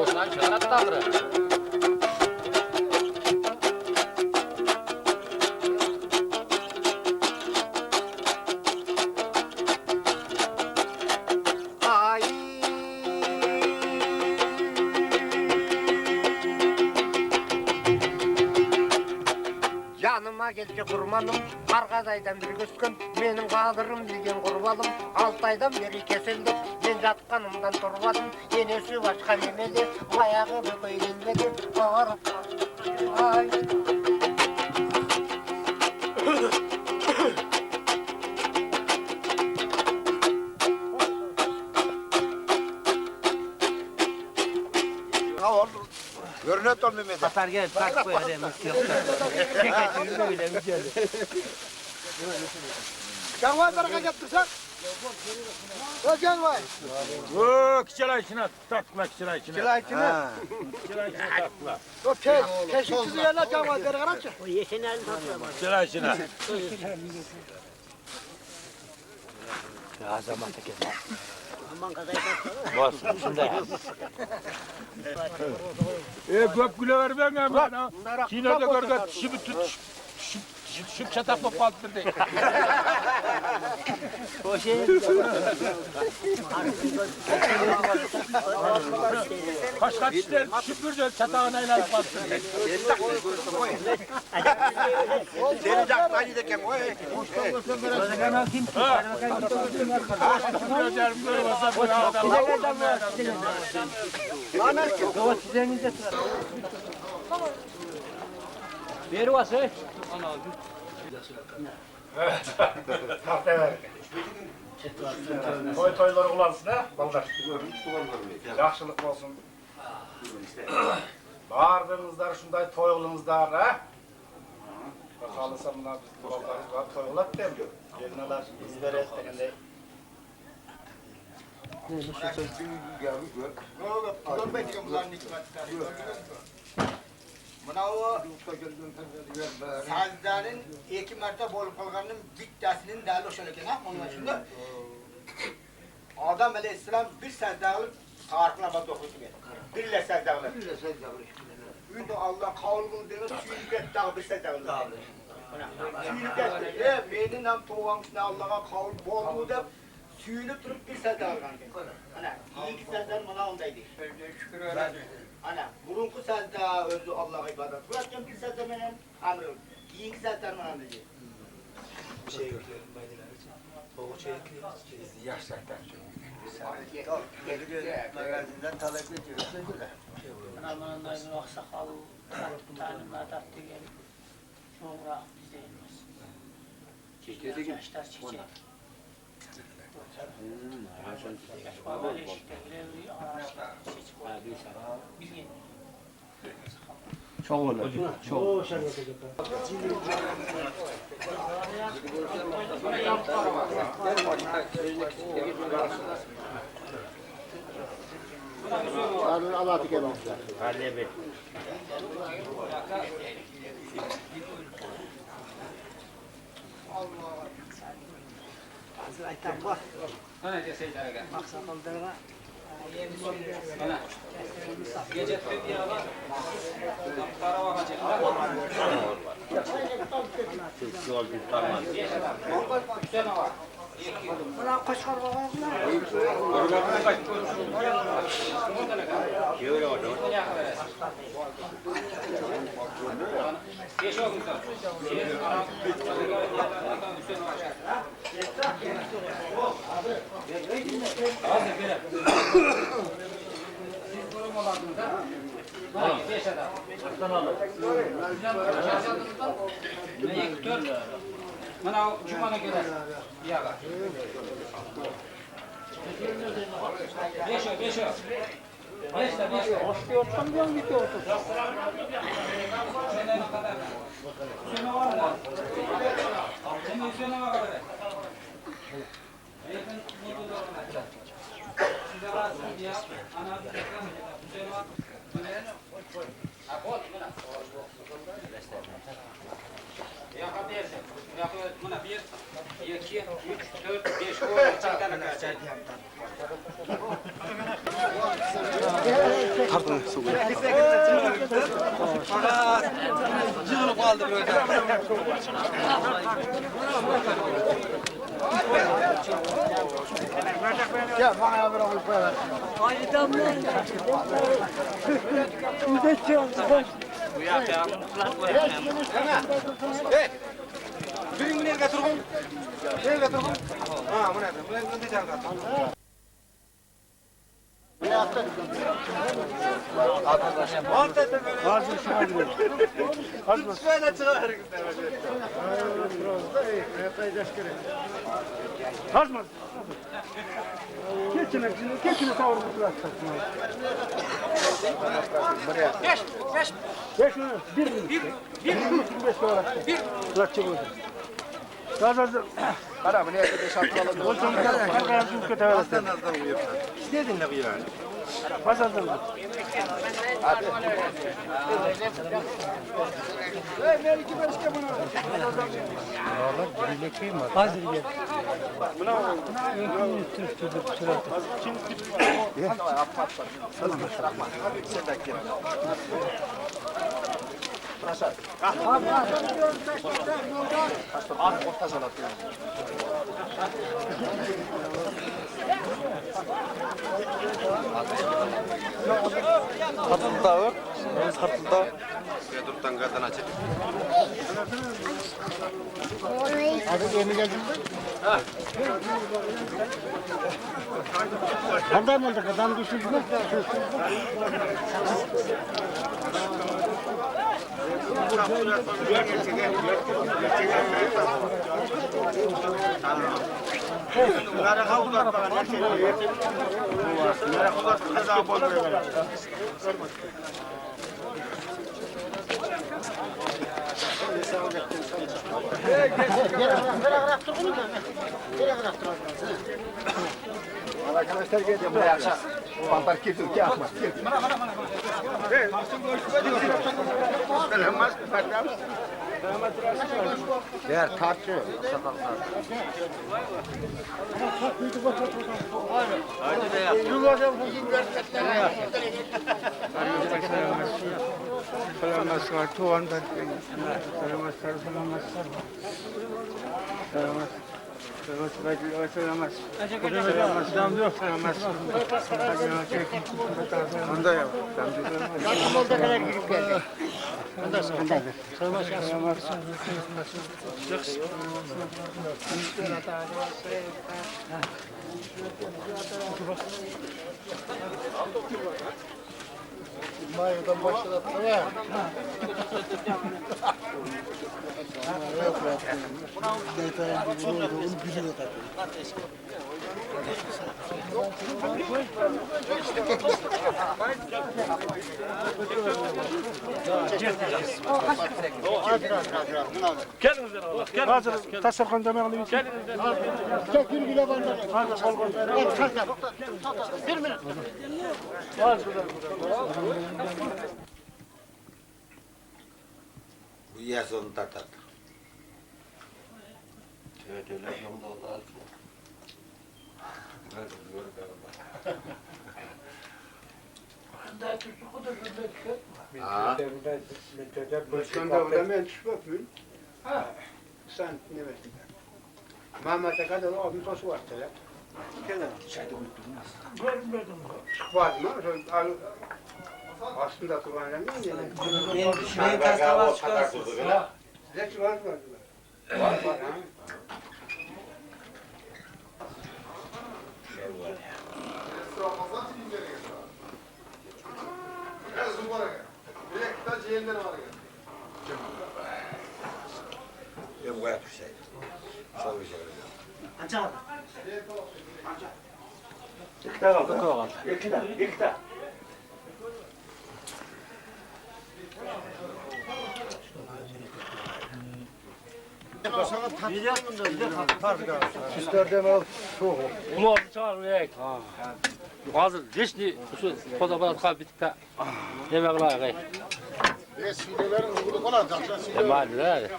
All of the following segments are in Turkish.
Ondan çıkarat tavrı. Yanıma gelce kurmanım, Kargaday'dan bir gösken, benim kadırım bilgen kurbalım, 6 aydan beri kesildi, ben yatkanımdan turbadım, yenesi başka nemedi, ayağı büköylenmedi, ağırıp ay. Ne oldu? Görünet ol Mehmet'e. Katar gel, tak böyle yok. Çek öyle mücadele. Canvay bereket yaptırsak. O canvay. Oo, kiçilay içine takma kiçilay içine. Kilay içine. Kiçilay içine takma. O keşiksiz yerler canvay bereket. O yeşen elini tatlı. Kiçilay içine. Ya zaman tekel. Aman kadar bas. Şimdi. Köp güle ver ben hemen. Çiğne de görget şibi tut. Şıp çatapla paltırdı. O şey. Kaç işler şıpırdı çatağına ilan paltırdı. Seni caktaydı deken o. Kanal kim? Gözlerim böyle olsa bu adamlar. Kava sizenize sıra. Beri vası. Toyları kulansın ha, ballar. Yaxşılık olsun. Bardığınızlar şunday toyğulunuzlar ha. Kalırsa bunlar bizim ballarımız var, toyğulat dem. Gelinalar izlere degende. Manavu Sazdanın 2 marta bolup kalganının bittasının değerli hoşan eken ha. Onun içinde Adam Aleyhisselam bir sazdağılık tarifine bak dokusu geldi. Birle sazdağılık. Ünde Allah kavlunu dene suyunu etti bir sazdağılık. Suyunu etti. Benim nam tuğamışına Allah'a kavl boldu da suyunu turup bir sazdağılık. Ana iyi ki sazdağın bana ondaydı. Şükür öyle. Ana burunku sazda özü Allah'a ibadet kılarken bir sazda benim amrım. İyi ki sazdağın bana ondaydı. Bir şey yükleyelim baydılar için. Boğuça yükleyelim. Yaşlardan Magazinden talep ediyoruz. Aman dayımın aksakalı. Tanımlar tattı gelip. Sonra bize inmez. Yaşlar çiçek. Baba eşitlikleri araçlar çiçek oldu. Bilgin. Çok olur. Çok. Allah tükenmişler. Hallebi. Aytan bak. Aksakallara. Gece diye var. Karavan hacı. Yol bir tamam. Hüseyin var. Ulan koşkar babamlar. Şöyle oldu. Geç olsun sen. Hüseyin var. Hadi gel. Siz durum oladınız ha? Hayır, 5 adam. Ne yektör? Bana cumana göre. Yaga. 5 o, 5 o. 5 de, 5 de. Hoştu ortam diyorum gitti ortam. Sen ne kadar? Hüseyin'e var mı? Sen Hüseyin'e var kadar. Yakın modu da var. Size varsın diye. Ana bir tekrar Hüseyin'e var. Yakın dersin. Yakın buna 1, 2, 3, 4, 5 koy. Çaydan kadar. kartını sokuyor. Cığılıp kaldı böyle. Gel bana bir alıp ver. Birini nereye turgun? Nereye turgun? Ha, bu ne? Bu ne diyeceğim kartı? Kaçmaz. Geçine savurmuşlar. Beş mi? Beş olarak. Bir. Bırakçı bu. Gaz hazır. Para bu ne kadar şartlı alalım. O zaman karkayasın kötü evet. İstedin ne bu yani? Bas hazır. Kartında var. Kartında. Duruktan kadın açık. Hadi yeni geldin mi? Adam oldu, adam düşürdü. Arkadaşlar geliyor buraya akşam. Pantar kirdir ki atmaz. Değer tartıyor. Yardım oldu kadar girip geldi. Mayıdan başlattı ya. Hazır. Tasarkan demeğini bir şey. Çekil bile bana. Hadi kol kol. Bir minut. Bu yazın tatar. Başkan da burada ben çıkmıyorum. Sen ne verdin? Mehmet'e kadar abim tosu var tele. Çıkmadı mı? Aslında kullanılan ne? Benim kastalar çıkarsın. Ne çıkartmadı? Var ha. Ben bu yapmış şey. Sağ ol. Bunu aldı çağır buraya. Hazır. Geçti. Şu fotoğrafı kalp bitti. Yemek layık. Sidelerin burada kolacak. Hadi hadi.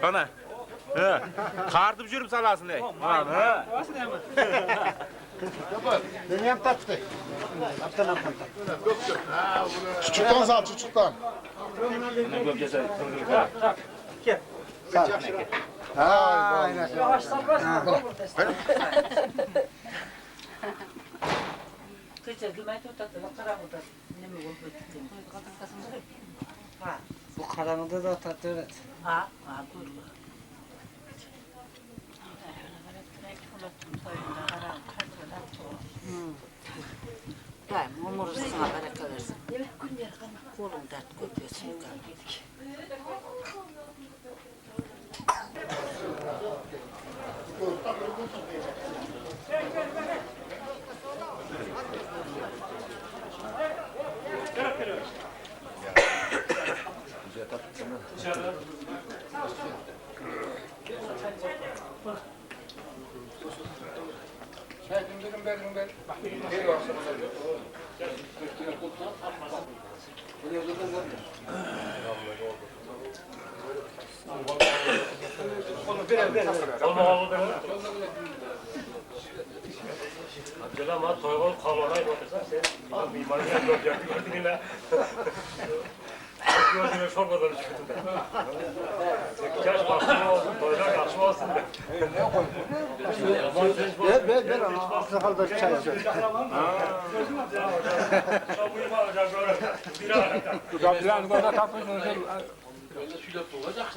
Ana. He. Kartıp jürüm salasın ey. Ha. Benim tattı. Çocuktan sal, çocuktan. Aynen. Bu karanlıkta da tatlı öğret. Daim umuruz sana bereket versin. Kolun dert koyuyorsun. Ama toygun kalmanay otursan sen mimariden gördün yine. Gördüğüne sormadan çıktın. Kaç başlı olsun, toylar karşı olsun da. Ver ama sakalda çay içelim. Çabuk alacağım böyle. Bir ara. Bilen bana tatmış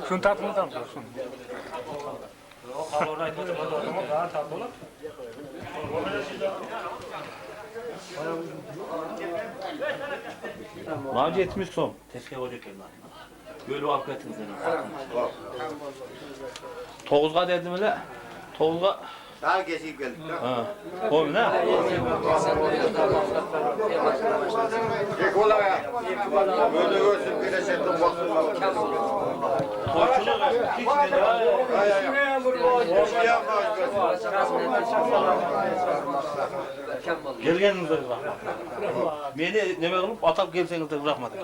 şunu tatmış da şunu. O kalmanay oturmadı o zaman daha tatlı olur. Mancı 70 son. Tezgah olacak elma. Böyle afiyetinize. Toğuzga dedim öyle. Toğuzga. Daha geçip geldik. Ha. O ne? Kola ya. Böyle görsün bir de sen de baksın. Gelgeninize bırakmadık. Beni neme kılıp atıp gelseniz de bırakmadık.